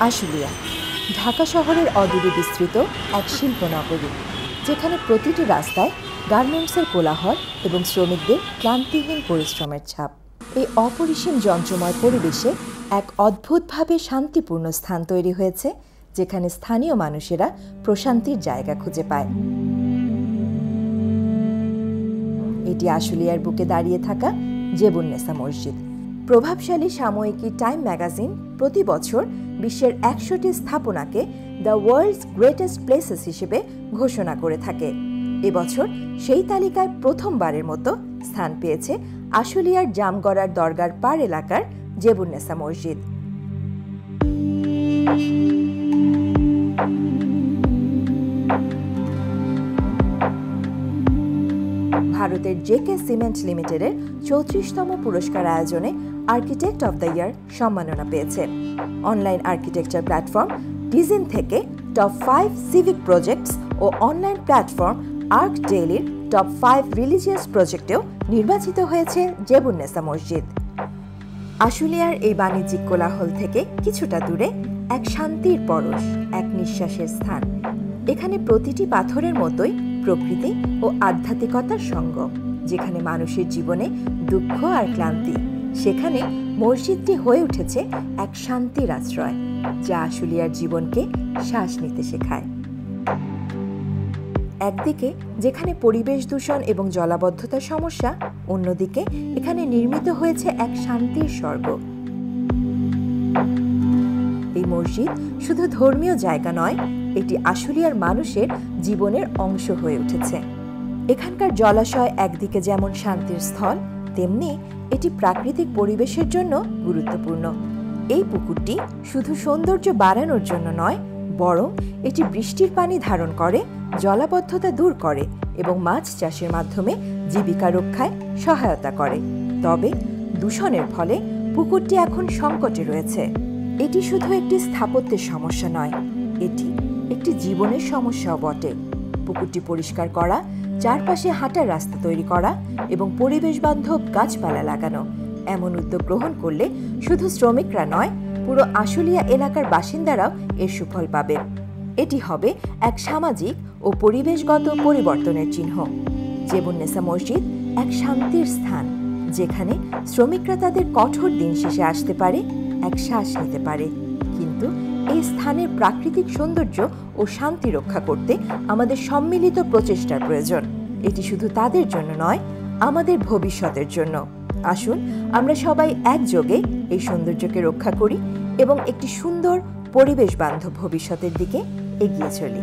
আশুলিয়া ঢাকা শহরের অদূরে বিস্তৃত এক শিল্পনগরী, যেখানে প্রতিটি রাস্তায় গার্মেন্টসের কোলাহল এবং শ্রমিকদের ক্লান্তিহীন পরিশ্রমের ছাপ। এই অপরিসীম যন্ত্রময় পরিবেশে এক অদ্ভুতভাবে শান্তিপূর্ণ স্থান তৈরি হয়েছে, যেখানে স্থানীয় মানুষেরা প্রশান্তির জায়গা খুঁজে পায়। এটি আশুলিয়ার বুকে দাঁড়িয়ে থাকা জেবুন্নেসা মসজিদ। প্রভাবশালী সাময়িকী টাইম ম্যাগাজিন প্রতি বছর বিশ্বের ১০০টি স্থাপনাকে দ্য ওয়ার্ল্ডস গ্রেটেস্ট প্লেসেস হিসেবে ঘোষণা করে থাকে। এবছর সেই তালিকায় প্রথমবারের মতো স্থান পেয়েছে আশুলিয়ার জামগড়ার দরগার পাড় এলাকার জেবুন্নেসা মসজিদ। ভারতের জেকে সিমেন্ট লিমিটেডের ৩৪তম পুরস্কার আয়োজনে আর্কিটেক্ট অব দ্য ইয়ার সম্মাননা পেয়েছে। অনলাইন আর্কিটেকচার প্ল্যাটফর্ম ডিজিন থেকে টপ 5 সিভিক প্রজেক্টস ও অনলাইন প্ল্যাটফর্ম আর্ক ডেইলির টপ 5 রিলিজিয়াস প্রজেক্টেও নির্বাচিত হয়েছে জেবুন্নেসা মসজিদ। আশুলিয়ার এই বাণিজ্যিক কোলাহল থেকে কিছুটা দূরে এক শান্তির পরশ, এক নিঃশ্বাসের স্থান। এখানে প্রতিটি পাথরের মতোই প্রকৃতি ও আধ্যাত্মিকতার সঙ্গ। যেখানে মানুষের জীবনে দুঃখ আর ক্লান্তি, সেখানে মসজিদটি হয়ে উঠেছে এক শান্তির আশ্রয়, যা আশুলিয়ার জীবনকে শ্বাস নিতে শেখায়। একদিকে যেখানে পরিবেশ দূষণ এবং জলাবদ্ধতার সমস্যা, অন্যদিকে এখানে নির্মিত হয়েছে এক শান্তির স্বর্গ। এই মসজিদ শুধু ধর্মীয় জায়গা নয়, এটি আশুলিয়ার মানুষের জীবনের অংশ হয়ে উঠেছে। এখানকার জলাশয় একদিকে যেমন শান্তির স্থল, তেমনি এটি প্রাকৃতিক পরিবেশের জন্য গুরুত্বপূর্ণ। এই পুকুরটি শুধু সৌন্দর্য বাড়ানোর জন্য নয়, বরং এটি বৃষ্টির পানি ধারণ করে, জলাবদ্ধতা দূর করে এবং মাছ চাষের মাধ্যমে জীবিকা রক্ষায় সহায়তা করে। তবে দূষণের ফলে পুকুরটি এখন সংকটে রয়েছে। এটি শুধু একটি স্থাপত্যের সমস্যা নয়, এটি একটি জীবনের সমস্যাও বটে। পুকুরটি পরিষ্কার করা, চারপাশে হাঁটার রাস্তা তৈরি করা এবং পরিবেশ বান্ধব গাছপালা লাগানো এমন উদ্যোগ গ্রহণ করলে শুধু শ্রমিকরা নয়, পুরো আশুলিয়া এলাকার বাসিন্দারাও এর সুফল পাবে। এটি হবে এক সামাজিক ও পরিবেশগত পরিবর্তনের চিহ্ন। জেবুন্নেসা মসজিদ এক শান্তির স্থান, যেখানে শ্রমিকরা তাদের কঠোর দিন শেষে আসতে পারে, এক শ্বাস নিতে পারে। কিন্তু এই স্থানের প্রাকৃতিক সৌন্দর্য ও শান্তি রক্ষা করতে আমাদের সম্মিলিত প্রচেষ্টার প্রয়োজন। এটি শুধু তাদের জন্য নয়, আমাদের ভবিষ্যতের জন্য। আসুন আমরা সবাই একযোগে এই সৌন্দর্যকে রক্ষা করি এবং একটি সুন্দর পরিবেশ বান্ধব ভবিষ্যতের দিকে এগিয়ে চলি।